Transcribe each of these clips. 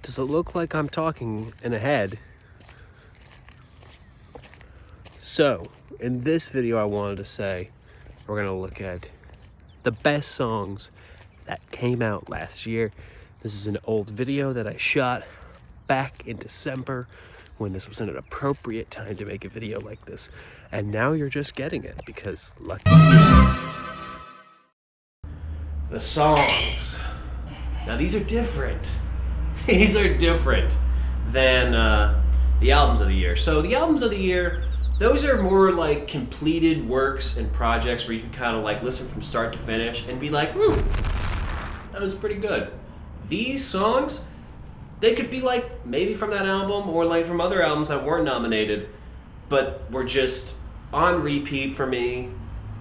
Does it look like I'm talking in a head? So, in this video I wanted to say, we're gonna look at the best songs that came out last year. This is an old video that I shot back in December when this was an appropriate time to make a video like this. And now you're just getting it because lucky you. The songs. Now these are different. These are different than the albums of the year. So the albums of the year, those are more like completed works and projects where you can kind of like listen from start to finish and be like, that was pretty good. These songs, they could be like maybe from that album or like from other albums that weren't nominated, but were just on repeat for me,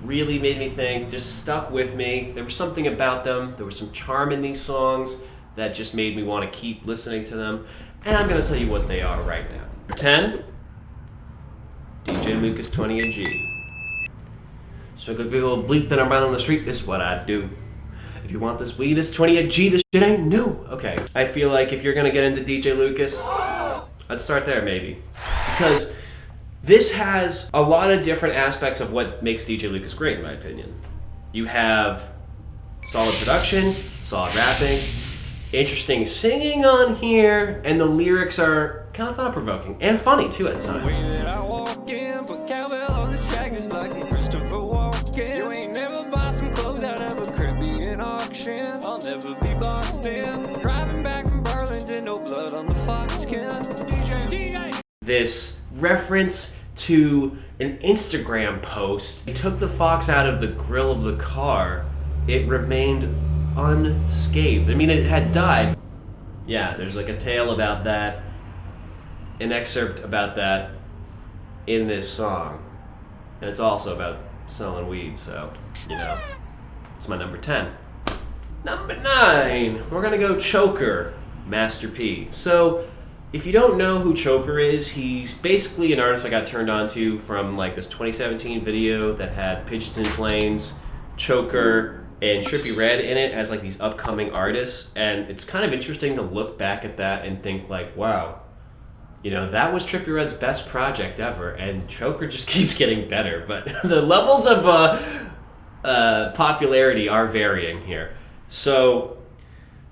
really made me think, just stuck with me. There was something about them. There was some charm in these songs that just made me want to keep listening to them. And I'm going to tell you what they are right now. 10, DJ Lucas 20 and G. So good people bleeping around on the street, this is what I do. If you want this weed, it's 20 and G, this shit ain't new. Okay, I feel like if you're going to get into DJ Lucas, I'd start there maybe. Because this has a lot of different aspects of what makes DJ Lucas great, in my opinion. You have solid production, solid rapping, interesting singing on here, and the lyrics are kind of thought-provoking and funny too at times. I'll never be boxed in. Driving back from Burlington, no blood on the fox skin. DJ. This reference to an Instagram post. He took the fox out of the grill of the car. It remained unscathed. I mean, it had died. Yeah, there's like a tale about that, an excerpt about that in this song. And it's also about selling weed, so, you know, it's my number 10. Number 9, we're gonna go Choker, Master P. So, if you don't know who Choker is, he's basically an artist I got turned on to from like this 2017 video that had Pigeons and Planes, Choker, and Trippie Redd in it as like these upcoming artists. And it's kind of interesting to look back at that and think like, wow, you know, that was Trippie Redd's best project ever, and Choker just keeps getting better. But the levels of popularity are varying here. So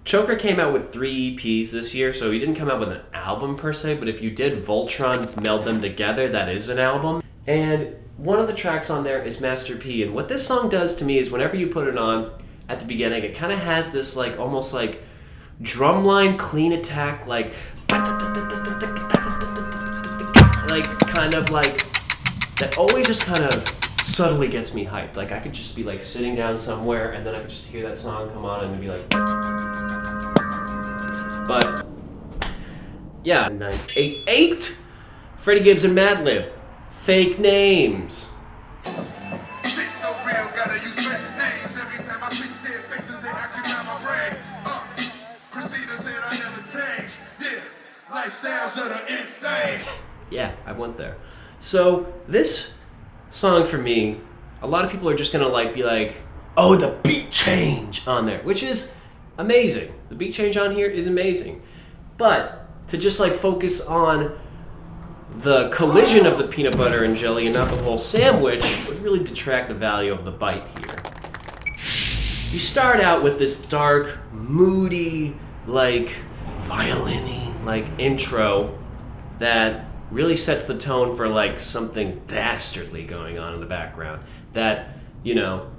Choker came out with 3 EPs this year, so he didn't come out with an album per se, but if you did Voltron meld them together, that is an album. And one of the tracks on there is Master P, and what this song does to me is whenever you put it on at the beginning, it kind of has this like almost like drumline clean attack, like kind of like that always just kind of subtly gets me hyped. Like I could just be like sitting down somewhere and then I could just hear that song come on and be like, but yeah, 988, Freddie Gibbs and Madlib, Fake Names. Shit so real, gotta use fake names. Every time I see their faces, they occupy my brain. Christina said I never change. Yeah, lifestyles that are insane. Yeah, I went there. So this song for me, a lot of people are just gonna like be like, oh, the beat change on there, which is amazing. The beat change on here is amazing. But to just like focus on the collision of the peanut butter and jelly and not the whole sandwich would really detract the value of the bite here. You start out with this dark, moody, like violin-y, like intro that really sets the tone for like something dastardly going on in the background. That, you know,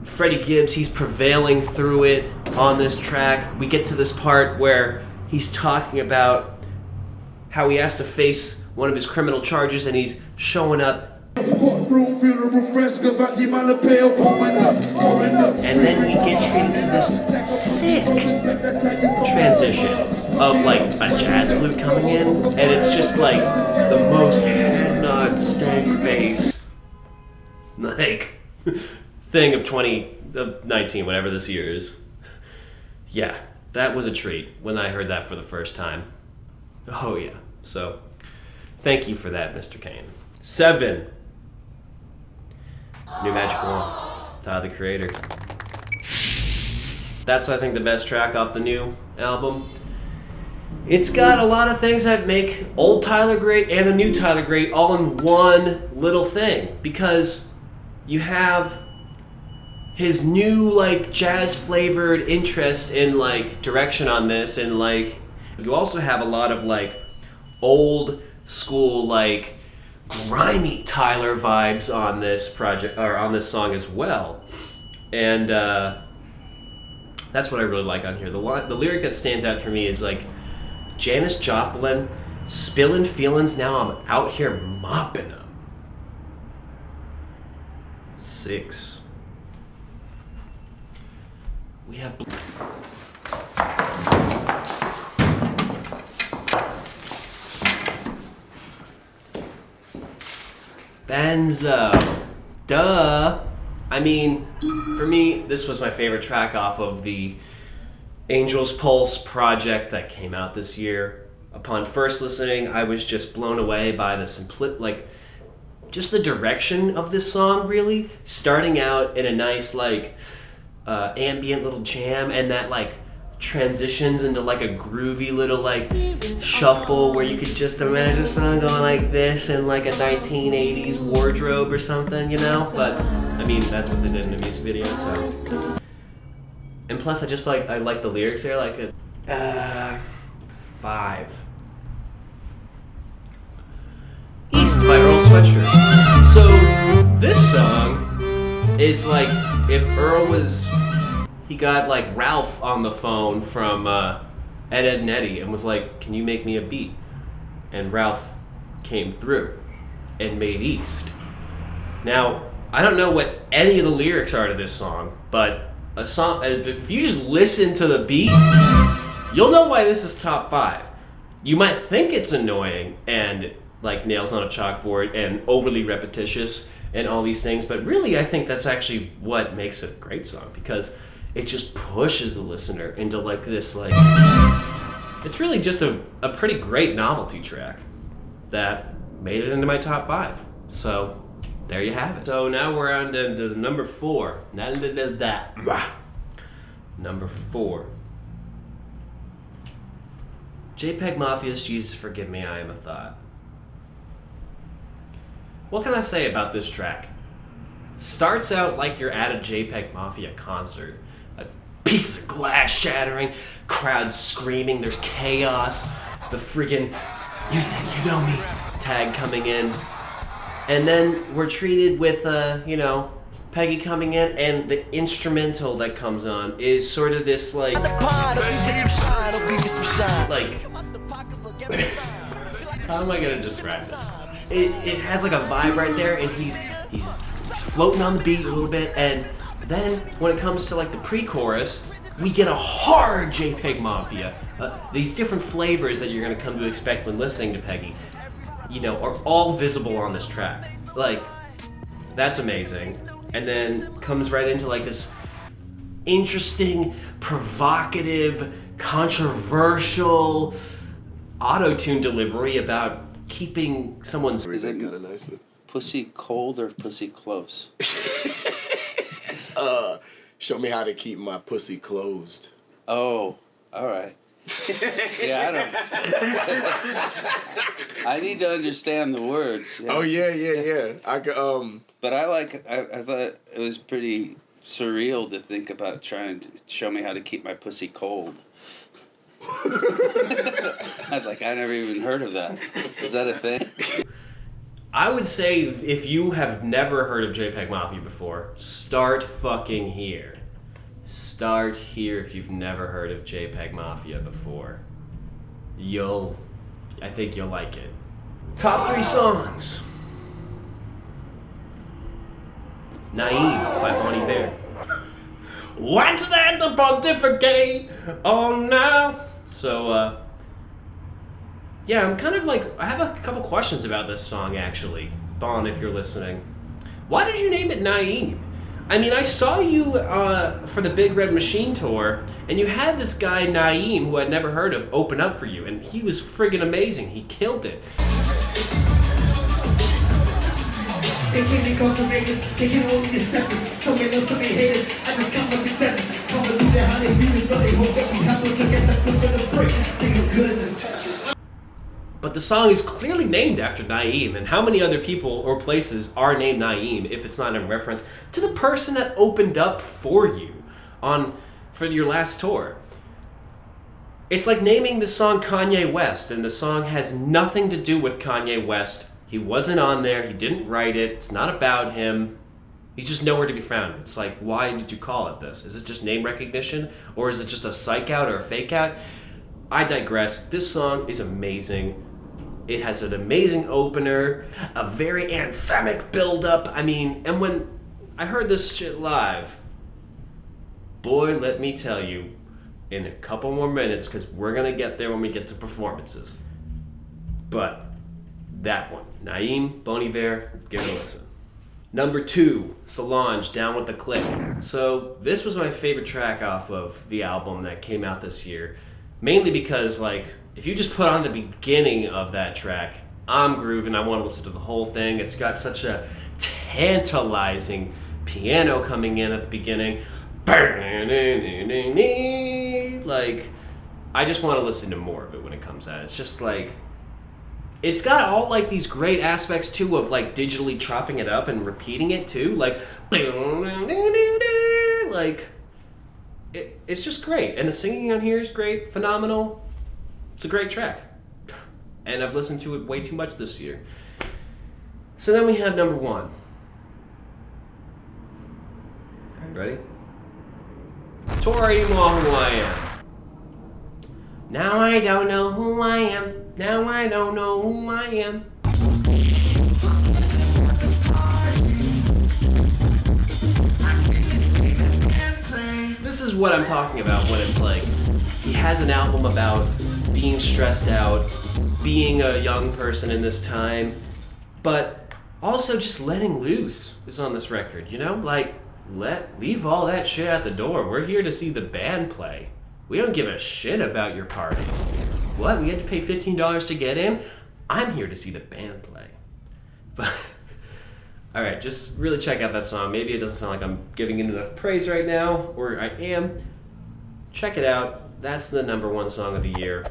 Freddie Gibbs, he's prevailing through it on this track. We get to this part where he's talking about how he has to face one of his criminal charges and he's showing up. And then he gets straight into this sick transition of like a jazz flute coming in, and it's just like the most hand-on stank bass like thing of 2019, whatever this year is. Yeah, that was a treat when I heard that for the first time. Oh yeah, so thank you for that, Mr. Kane. 7, New Magic Wand, Tyler the Creator. That's, I think, the best track off the new album. It's got a lot of things that make old Tyler great and the new Tyler great all in one little thing. Because you have his new like jazz flavored interest in like direction on this, and like you also have a lot of like old school like grimy Tyler vibes on this project or on this song as well. And that's what I really like on here. The lyric that stands out for me is like, Janis Joplin, spilling feelings, now I'm out here mopping them. 6. We have Benzo. Duh. I mean, for me, this was my favorite track off of the Angel's Pulse project that came out this year. Upon first listening, I was just blown away by the just the direction of this song, really. Starting out in a nice, like, ambient little jam, and that, like, transitions into, like, a groovy little, like, shuffle where you could just imagine a song going like this in, like, a 1980s wardrobe or something, you know? But, I mean, that's what they did in the music video, so. And plus, I like the lyrics there, like 5. East by Earl Sweatshirt. So, this song is like if Earl he got like Ralph on the phone from Ed, Edd n Eddy and was like, can you make me a beat? And Ralph came through and made East. Now, I don't know what any of the lyrics are to this song, but a song, if you just listen to the beat, you'll know why this is top 5. You might think it's annoying and like nails on a chalkboard and overly repetitious and all these things, but really I think that's actually what makes it a great song, because it just pushes the listener into like this, like, it's really just a pretty great novelty track that made it into my top 5. So there you have it. So now we're on to number 4. Number 4. JPG Mafia's Jesus Forgive Me, I Am a Thought. What can I say about this track? Starts out like you're at a JPG Mafia concert. A piece of glass shattering, crowd screaming, there's chaos, the friggin' you think you know me tag coming in. And then we're treated with, Peggy coming in, and the instrumental that comes on is sort of this, like, how am I gonna describe this? It has like a vibe right there, and he's floating on the beat a little bit, and then when it comes to like the pre-chorus, we get a hard JPG Mafia. These different flavors that you're gonna come to expect when listening to Peggy, are all visible on this track. Like, that's amazing. And then comes right into like this interesting, provocative, controversial auto-tune delivery about keeping someone's... Is it pussy cold or pussy close? Show me how to keep my pussy closed. Oh, all right. Yeah, I need to understand the words. Yeah. Oh yeah. I could, But I thought it was pretty surreal to think about trying to show me how to keep my pussy cold. I was like, I never even heard of that. Is that a thing? I would say if you have never heard of JPG Mafia before, start fucking here. Start here if you've never heard of JPG Mafia before. I think you'll like it. Top 3 songs. Naive by Bon Iver. What's that to pontificate on now? So, yeah, I'm kind of like, I have a couple questions about this song actually. Bon, if you're listening. Why did you name it Naive? I mean, I saw you for the Big Red Machine tour, and you had this guy, Naeem, who I'd never heard of, open up for you, and he was friggin' amazing. He killed it. They can't incarcerate us, they can only accept us. So many love, so many haters, I just count my successes. Convoluted how they Venus, but they hope that we have to get that flip of the brick. Niggas good at this test. But the song is clearly named after Naeem, and how many other people or places are named Naeem if it's not in reference to the person that opened up for you for your last tour? It's like naming the song Kanye West, and the song has nothing to do with Kanye West. He wasn't on there, he didn't write it, it's not about him. He's just nowhere to be found. It's like, why did you call it this? Is it just name recognition? Or is it just a psych out or a fake out? I digress. This song is amazing. It has an amazing opener, a very anthemic build-up. I mean, and when I heard this shit live, boy, let me tell you, in a couple more minutes, because we're going to get there when we get to performances. But that one, Naeem, Bon Iver, give it a listen. Number 2, Salons, Down with the Click. So this was my favorite track off of the album that came out this year, mainly because, like, if you just put on the beginning of that track, I'm grooving, I want to listen to the whole thing. It's got such a tantalizing piano coming in at the beginning. Like, I just want to listen to more of it when it comes out. It's just like, it's got all like these great aspects too of like digitally chopping it up and repeating it too. Like, it's just great. And the singing on here is great, phenomenal. It's a great track. And I've listened to it way too much this year. So then we have number 1. Ready? Tory More Who I Am. Now I don't know who I am. Now I don't know who I am. This is what I'm talking about when it's like, he has an album about being stressed out, being a young person in this time, but also just letting loose is on this record, you know? Like, leave all that shit at the door. We're here to see the band play. We don't give a shit about your party. What? We had to pay $15 to get in? I'm here to see the band play. But, alright, just really check out that song. Maybe it doesn't sound like I'm giving it enough praise right now, or I am. Check it out. That's the number 1 song of the year.